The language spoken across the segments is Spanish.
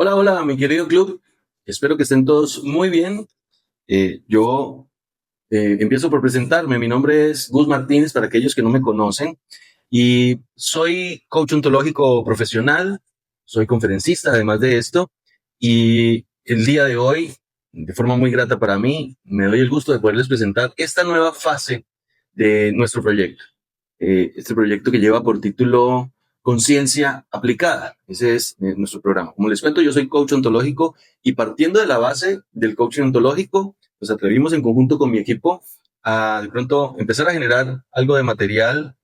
Hola, hola, mi querido club. Espero que estén todos muy bien. Yo empiezo por presentarme. Mi nombre es Gus Martínez, para aquellos que no me conocen, y soy coach ontológico profesional, soy conferencista, además de esto, y el día de hoy, de forma muy grata para mí, me doy el gusto de poderles presentar esta nueva fase de nuestro proyecto. Este proyecto que lleva por título Conciencia Aplicada. Ese es nuestro programa. Como les cuento, yo soy coach ontológico y partiendo de la base del coaching ontológico, nos atrevimos en conjunto con mi equipo a de pronto empezar a generar algo de material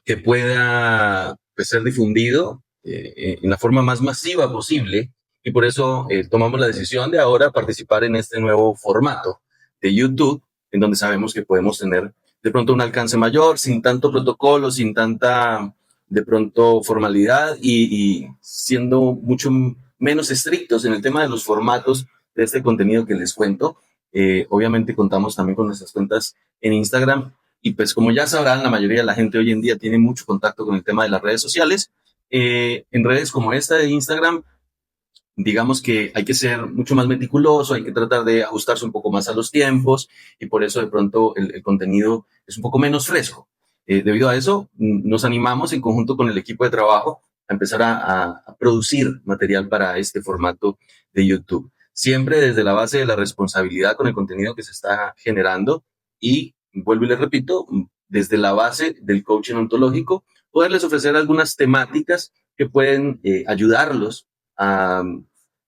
que pueda pues, ser difundido en la forma más masiva posible, y por eso tomamos la decisión de ahora participar en este nuevo formato de YouTube, en donde sabemos que podemos tener de pronto un alcance mayor, sin tanto protocolo, sin tanta de pronto formalidad y siendo mucho menos estrictos en el tema de los formatos de este contenido que les cuento. Obviamente contamos también con nuestras cuentas en Instagram, y pues como ya sabrán, la mayoría de la gente hoy en día tiene mucho contacto con el tema de las redes sociales. En redes como esta de Instagram, digamos que hay que ser mucho más meticuloso, hay que tratar de ajustarse un poco más a los tiempos, y por eso de pronto el contenido es un poco menos fresco. Debido a eso, nos animamos en conjunto con el equipo de trabajo a empezar a producir material para este formato de YouTube. Siempre desde la base de la responsabilidad con el contenido que se está generando, y vuelvo y les repito, desde la base del coaching ontológico, poderles ofrecer algunas temáticas que pueden ayudarlos a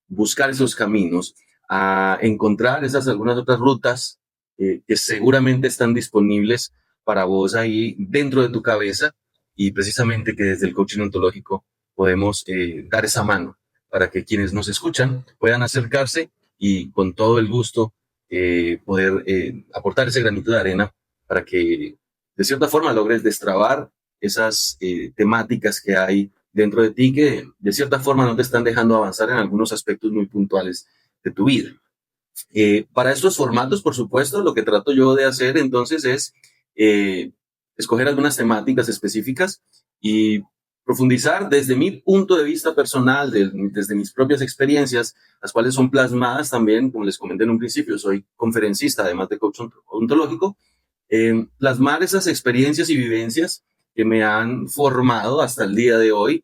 buscar esos caminos, a encontrar esas algunas otras rutas que seguramente están disponibles para vos ahí dentro de tu cabeza, y precisamente que desde el coaching ontológico podemos dar esa mano para que quienes nos escuchan puedan acercarse y con todo el gusto poder aportar ese granito de arena para que de cierta forma logres destrabar esas temáticas que hay dentro de ti que de cierta forma no te están dejando avanzar en algunos aspectos muy puntuales de tu vida. Para estos formatos, por supuesto, lo que trato yo de hacer entonces es eh, escoger algunas temáticas específicas y profundizar desde mi punto de vista personal, desde mis propias experiencias, las cuales son plasmadas también, como les comenté en un principio, soy conferencista, además de coach ontológico, plasmar esas experiencias y vivencias que me han formado hasta el día de hoy,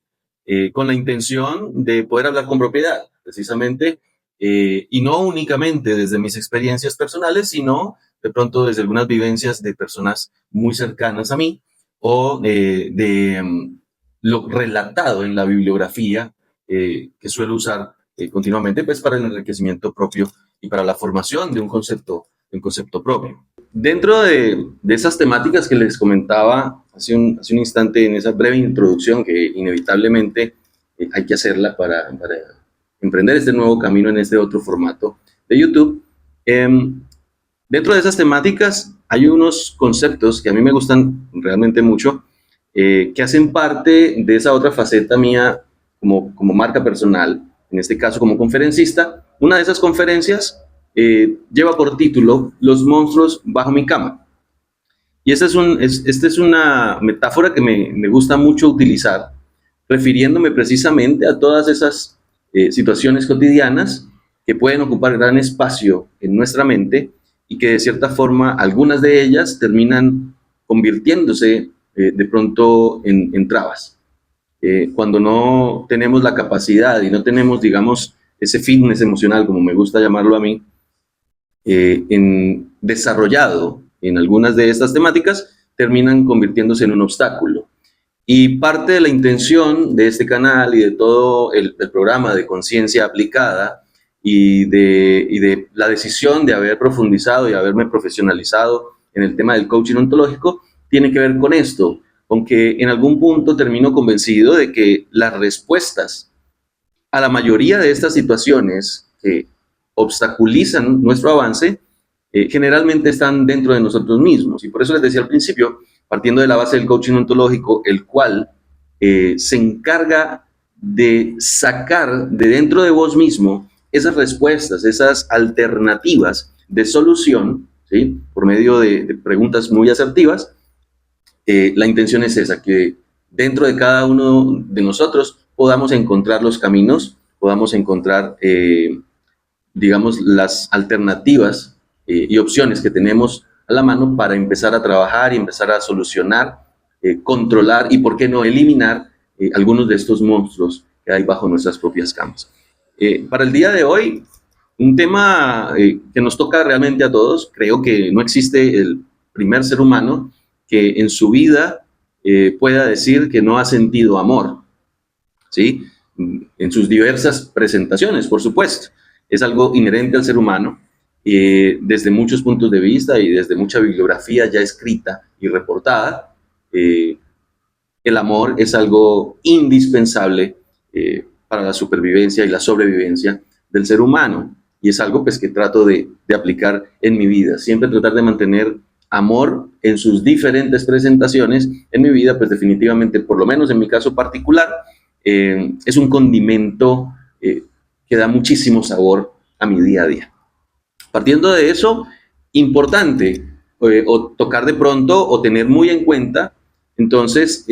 con la intención de poder hablar con propiedad, precisamente, y no únicamente desde mis experiencias personales, sino de pronto desde algunas vivencias de personas muy cercanas a mí, o lo relatado en la bibliografía que suelo usar continuamente, pues para el enriquecimiento propio y para la formación de un concepto propio. Dentro de esas temáticas que les comentaba hace un instante en esa breve introducción, que inevitablemente hay que hacerla para emprender este nuevo camino en este otro formato de YouTube, dentro de esas temáticas hay unos conceptos que a mí me gustan realmente mucho, que hacen parte de esa otra faceta mía como marca personal, en este caso como conferencista. Una de esas conferencias lleva por título Los monstruos bajo mi cama. Y esta es una metáfora que me gusta mucho utilizar, refiriéndome precisamente a todas esas situaciones cotidianas que pueden ocupar gran espacio en nuestra mente, y que de cierta forma algunas de ellas terminan convirtiéndose de pronto en trabas. Cuando no tenemos la capacidad y no tenemos, digamos, ese fitness emocional, como me gusta llamarlo a mí, desarrollado en algunas de estas temáticas, terminan convirtiéndose en un obstáculo. Y parte de la intención de este canal y de todo el programa de conciencia aplicada, y de la decisión de haber profundizado y haberme profesionalizado en el tema del coaching ontológico, tiene que ver con esto, aunque en algún punto termino convencido de que las respuestas a la mayoría de estas situaciones que obstaculizan nuestro avance, generalmente están dentro de nosotros mismos. Y por eso les decía al principio, partiendo de la base del coaching ontológico, el cual se encarga de sacar de dentro de vos mismo esas respuestas, esas alternativas de solución, ¿sí? Por medio de preguntas muy asertivas. La intención es esa, que dentro de cada uno de nosotros podamos encontrar los caminos podamos encontrar, digamos, las alternativas y opciones que tenemos a la mano para empezar a trabajar y empezar a solucionar, controlar y, por qué no, eliminar algunos de estos monstruos que hay bajo nuestras propias camas. Para el día de hoy, un tema que nos toca realmente a todos. Creo que no existe el primer ser humano que en su vida pueda decir que no ha sentido amor, ¿sí? En sus diversas presentaciones, por supuesto. Es algo inherente al ser humano, desde muchos puntos de vista y desde mucha bibliografía ya escrita y reportada. El amor es algo indispensable para la supervivencia y la sobrevivencia del ser humano, y es algo pues que trato de aplicar en mi vida, siempre tratar de mantener amor en sus diferentes presentaciones en mi vida. Pues definitivamente, por lo menos en mi caso particular, es un condimento que da muchísimo sabor a mi día a día. Partiendo de eso, importante o tocar de pronto o tener muy en cuenta, entonces,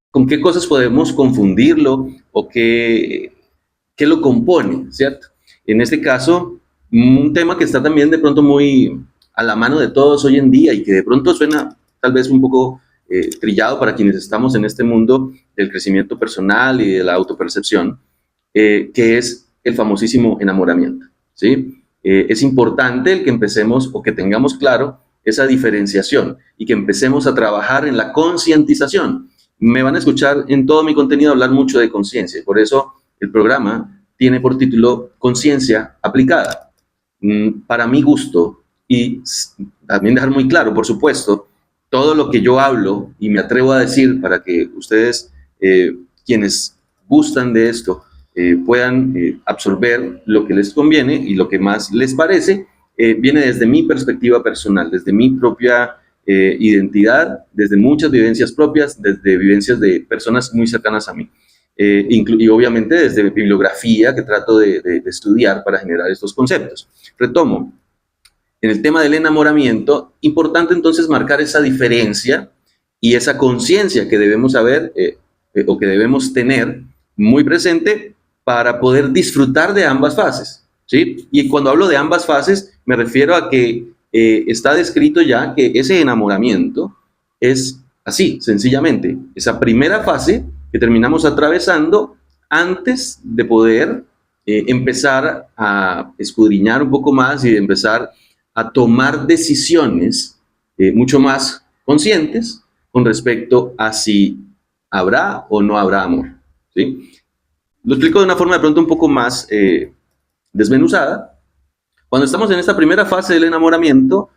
¿con qué cosas podemos confundirlo o qué lo compone, ¿cierto? En este caso, un tema que está también de pronto muy a la mano de todos hoy en día y que de pronto suena tal vez un poco trillado para quienes estamos en este mundo del crecimiento personal y de la autopercepción, que es el famosísimo enamoramiento, ¿sí? Es importante el que empecemos o que tengamos claro esa diferenciación y que empecemos a trabajar en la concientización. Me van a escuchar en todo mi contenido hablar mucho de conciencia, por eso el programa tiene por título Conciencia Aplicada. Para mi gusto, y también dejar muy claro, por supuesto, todo lo que yo hablo y me atrevo a decir para que ustedes, quienes gustan de esto, puedan absorber lo que les conviene y lo que más les parece, viene desde mi perspectiva personal, desde mi propia identidad, desde muchas vivencias propias, desde vivencias de personas muy cercanas a mí. Y obviamente desde bibliografía que trato de estudiar para generar estos conceptos. Retomo, en el tema del enamoramiento, importante entonces marcar esa diferencia y esa conciencia que debemos saber o que debemos tener muy presente para poder disfrutar de ambas fases, ¿sí? Y cuando hablo de ambas fases, me refiero a que está descrito ya que ese enamoramiento es así, sencillamente, esa primera fase que terminamos atravesando antes de poder empezar a escudriñar un poco más y de empezar a tomar decisiones mucho más conscientes con respecto a si habrá o no habrá amor, ¿sí? Lo explico de una forma de pronto un poco más desmenuzada. Cuando estamos en esta primera fase del enamoramiento,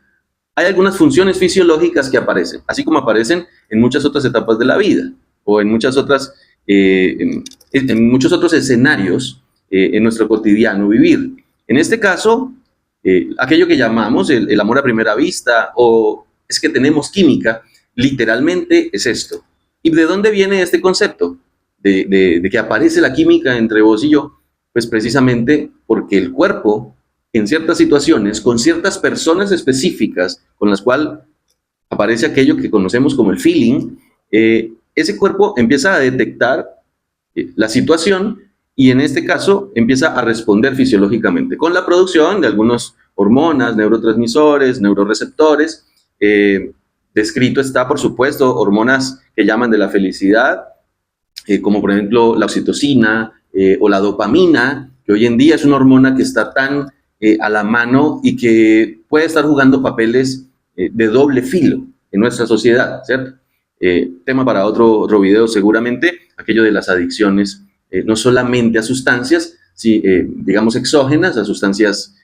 hay algunas funciones fisiológicas que aparecen, así como aparecen en muchas otras etapas de la vida o en muchas otras, en muchos otros escenarios en nuestro cotidiano vivir. En este caso, aquello que llamamos el amor a primera vista o es que tenemos química, literalmente es esto. ¿Y de dónde viene este concepto de que aparece la química entre vos y yo? Pues precisamente porque el cuerpo, en ciertas situaciones, con ciertas personas específicas con las cuales aparece aquello que conocemos como el feeling, ese cuerpo empieza a detectar la situación y en este caso empieza a responder fisiológicamente con la producción de algunas hormonas, neurotransmisores, neuroreceptores. Descrito está, por supuesto, hormonas que llaman de la felicidad, como por ejemplo la oxitocina o la dopamina, que hoy en día es una hormona que está tan a la mano y que puede estar jugando papeles de doble filo en nuestra sociedad, ¿cierto? Tema para otro video seguramente, aquello de las adicciones, no solamente a sustancias, digamos exógenas, a sustancias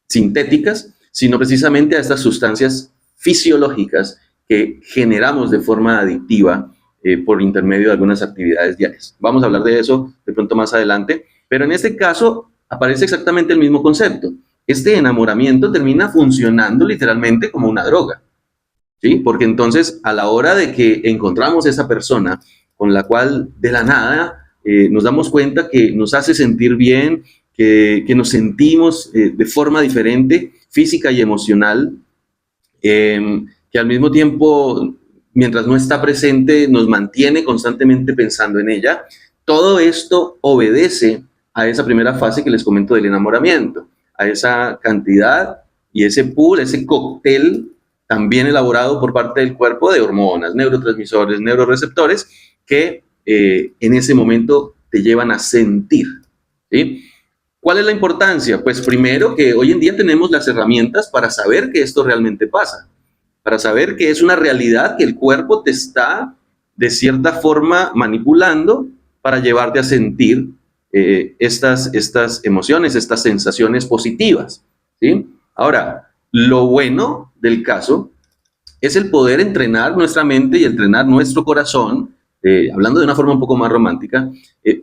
sintéticas, sino precisamente a estas sustancias fisiológicas que generamos de forma adictiva por intermedio de algunas actividades diarias. Vamos a hablar de eso de pronto más adelante, pero en este caso aparece exactamente el mismo concepto. Este enamoramiento termina funcionando literalmente como una droga, ¿sí? Porque entonces a la hora de que encontramos esa persona con la cual de la nada nos damos cuenta que nos hace sentir bien, que nos sentimos de forma diferente, física y emocional, que al mismo tiempo, mientras no está presente, nos mantiene constantemente pensando en ella. todo esto obedece a esa primera fase que les comento del enamoramiento, a esa cantidad y ese pool, ese cóctel también elaborado por parte del cuerpo de hormonas, neurotransmisores, neuroreceptores, que en ese momento te llevan a sentir, ¿sí? ¿Cuál es la importancia? Pues primero que hoy en día tenemos las herramientas para saber que esto realmente pasa, para saber que es una realidad que el cuerpo te está de cierta forma manipulando para llevarte a sentir estas emociones, estas sensaciones positivas, ¿sí? Ahora, lo bueno del caso es el poder entrenar nuestra mente y entrenar nuestro corazón, hablando de una forma un poco más romántica,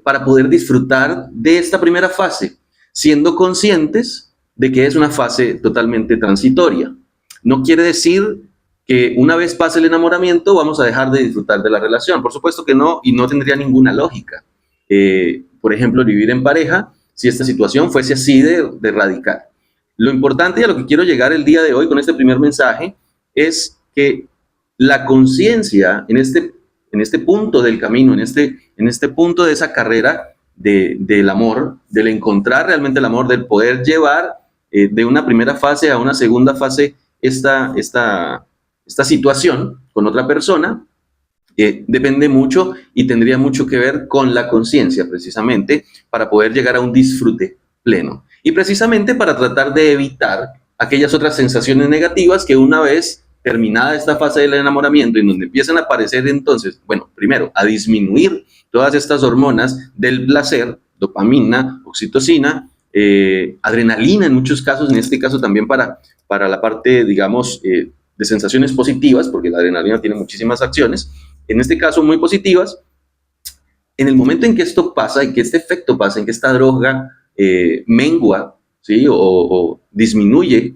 para poder disfrutar de esta primera fase, siendo conscientes de que es una fase totalmente transitoria. No quiere decir que una vez pase el enamoramiento vamos a dejar de disfrutar de la relación. Por supuesto que no, y no tendría ninguna lógica. Por ejemplo, vivir en pareja, si esta situación fuese así de radical. Lo importante y a lo que quiero llegar el día de hoy con este primer mensaje es que la conciencia en este punto del camino, en este punto de esa carrera del amor, del encontrar realmente el amor, del poder llevar de una primera fase a una segunda fase esta situación con otra persona, depende mucho y tendría mucho que ver con la conciencia, precisamente, para poder llegar a un disfrute pleno. Y precisamente para tratar de evitar aquellas otras sensaciones negativas que una vez terminada esta fase del enamoramiento, en donde empiezan a aparecer entonces, bueno, primero, a disminuir todas estas hormonas del placer, dopamina, oxitocina, adrenalina en muchos casos, en este caso también para la parte, digamos, de sensaciones positivas, porque la adrenalina tiene muchísimas acciones, en este caso muy positivas. En el momento en que esto pasa, en que este efecto pasa, en que esta droga mengua, ¿sí? o disminuye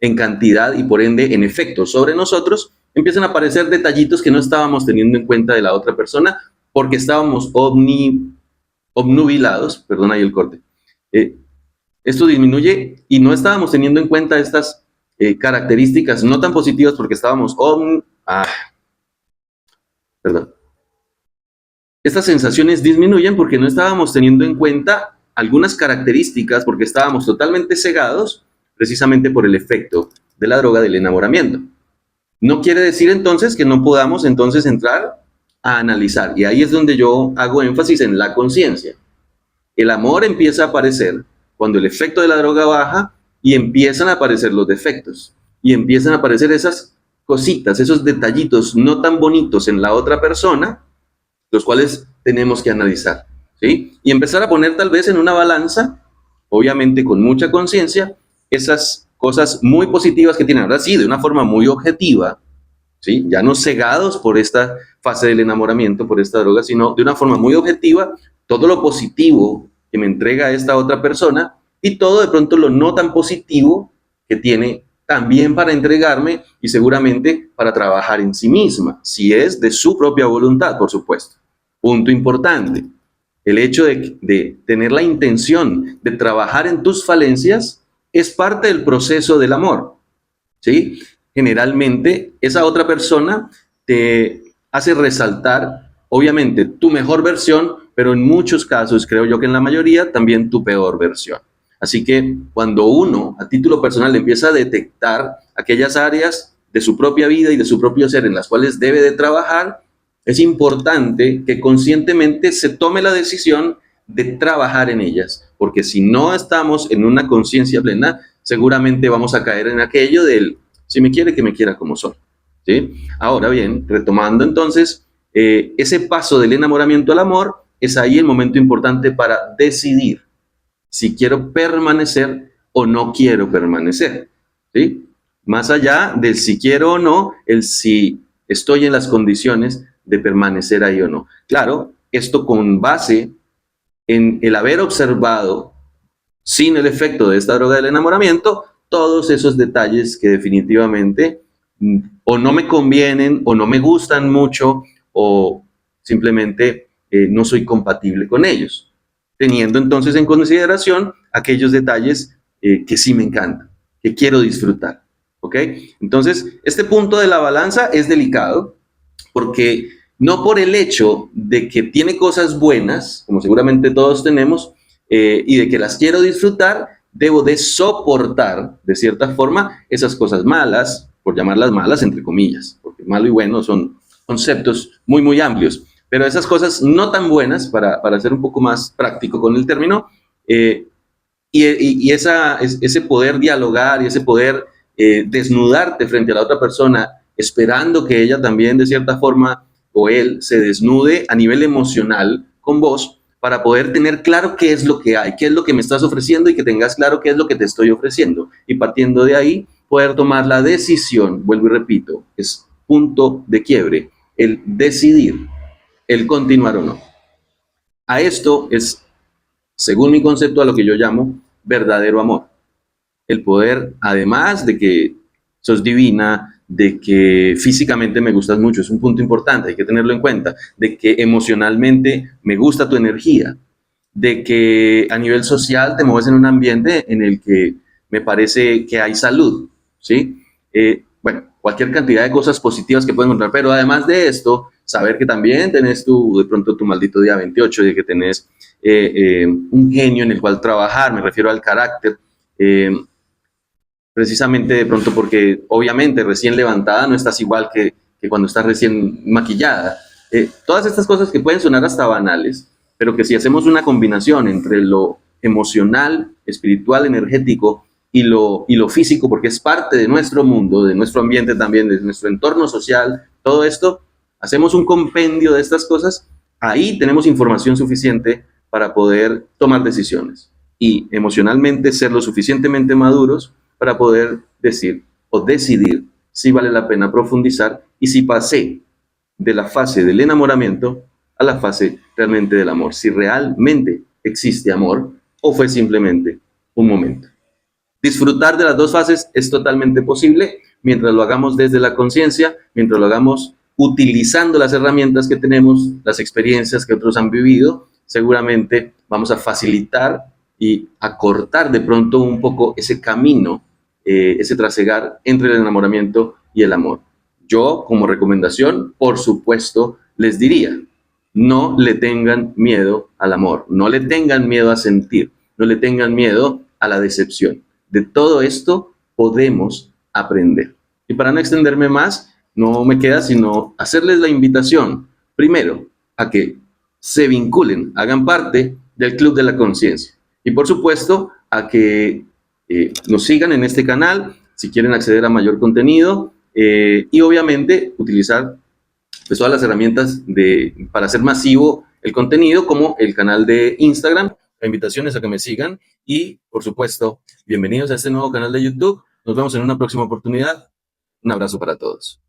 en cantidad y por ende en efecto sobre nosotros, empiezan a aparecer detallitos que no estábamos teniendo en cuenta de la otra persona porque estábamos obnubilados, perdón ahí el corte. Esto disminuye y no estábamos teniendo en cuenta estas características no tan positivas porque estábamos Estas sensaciones disminuyen porque no estábamos teniendo en cuenta algunas características porque estábamos totalmente cegados precisamente por el efecto de la droga del enamoramiento. No quiere decir entonces que no podamos entonces entrar a analizar, y ahí es donde yo hago énfasis en la conciencia. El amor empieza a aparecer cuando el efecto de la droga baja y empiezan a aparecer los defectos y empiezan a aparecer esas cositas, esos detallitos no tan bonitos en la otra persona, los cuales tenemos que analizar, ¿sí? Y empezar a poner tal vez en una balanza, obviamente con mucha conciencia, esas cosas muy positivas que tienen, ahora sí, de una forma muy objetiva, ¿sí? Ya no cegados por esta fase del enamoramiento, por esta droga, sino de una forma muy objetiva, todo lo positivo que me entrega esta otra persona y todo de pronto lo no tan positivo que tiene también para entregarme y seguramente para trabajar en sí misma, si es de su propia voluntad, por supuesto. Punto importante, el hecho de tener la intención de trabajar en tus falencias es parte del proceso del amor, ¿sí? Generalmente esa otra persona te hace resaltar, obviamente, tu mejor versión, pero en muchos casos, creo yo que en la mayoría, también tu peor versión. Así que cuando uno, a título personal, empieza a detectar aquellas áreas de su propia vida y de su propio ser en las cuales debe de trabajar, es importante que conscientemente se tome la decisión de trabajar en ellas, porque si no estamos en una conciencia plena, seguramente vamos a caer en aquello del si me quiere, que me quiera como soy, ¿sí? Ahora bien, retomando entonces, ese paso del enamoramiento al amor, es ahí el momento importante para decidir si quiero permanecer o no quiero permanecer, ¿sí? Más allá del si quiero o no, el si estoy en las condiciones de permanecer ahí o no. Claro, esto con base en el haber observado, sin el efecto de esta droga del enamoramiento, todos esos detalles que definitivamente o no me convienen o no me gustan mucho o simplemente no soy compatible con ellos, teniendo entonces en consideración aquellos detalles que sí me encantan, que quiero disfrutar, ¿ok? Entonces, este punto de la balanza es delicado porque no por el hecho de que tiene cosas buenas, como seguramente todos tenemos, y de que las quiero disfrutar, debo de soportar, de cierta forma, esas cosas malas, por llamarlas malas, entre comillas, porque malo y bueno son conceptos muy, muy amplios, pero esas cosas no tan buenas, para ser un poco más práctico con el término, eh, ese poder dialogar y ese poder desnudarte frente a la otra persona, esperando que ella también de cierta forma o él se desnude a nivel emocional con vos para poder tener claro qué es lo que hay, qué es lo que me estás ofreciendo y que tengas claro qué es lo que te estoy ofreciendo. Y partiendo de ahí, poder tomar la decisión, vuelvo y repito, es punto de quiebre, el decidir, el continuar o no. A esto es, según mi concepto, a lo que yo llamo verdadero amor. El poder, además de que sos divina, de que físicamente me gustas mucho, es un punto importante, hay que tenerlo en cuenta, de que emocionalmente me gusta tu energía, de que a nivel social te mueves en un ambiente en el que me parece que hay salud, ¿sí? Bueno, cualquier cantidad de cosas positivas que puedo encontrar, pero además de esto, saber que también tenés de pronto tu maldito día 28, de que tenés un genio en el cual trabajar, me refiero al carácter, eh, precisamente de pronto porque obviamente recién levantada no estás igual que cuando estás recién maquillada. Todas estas cosas que pueden sonar hasta banales, pero que si hacemos una combinación entre lo emocional, espiritual, energético y lo físico, porque es parte de nuestro mundo, de nuestro ambiente también, de nuestro entorno social, todo esto, hacemos un compendio de estas cosas, ahí tenemos información suficiente para poder tomar decisiones y emocionalmente ser lo suficientemente maduros para poder decir o decidir si vale la pena profundizar y si pasé de la fase del enamoramiento a la fase realmente del amor, si realmente existe amor o fue simplemente un momento. Disfrutar de las dos fases es totalmente posible mientras lo hagamos desde la conciencia, mientras lo hagamos utilizando las herramientas que tenemos, las experiencias que otros han vivido, seguramente vamos a facilitar y acortar de pronto un poco ese camino, ese trasegar entre el enamoramiento y el amor. Yo, como recomendación, por supuesto, les diría, no le tengan miedo al amor, no le tengan miedo a sentir, no le tengan miedo a la decepción. De todo esto podemos aprender. Y para no extenderme más, no me queda sino hacerles la invitación, primero, a que se vinculen, hagan parte del Club de la Conciencia. Y por supuesto, a que nos sigan en este canal si quieren acceder a mayor contenido y obviamente utilizar pues, todas las herramientas para hacer masivo el contenido, como el canal de Instagram. La invitación es a que me sigan y, por supuesto, bienvenidos a este nuevo canal de YouTube. Nos vemos en una próxima oportunidad. Un abrazo para todos.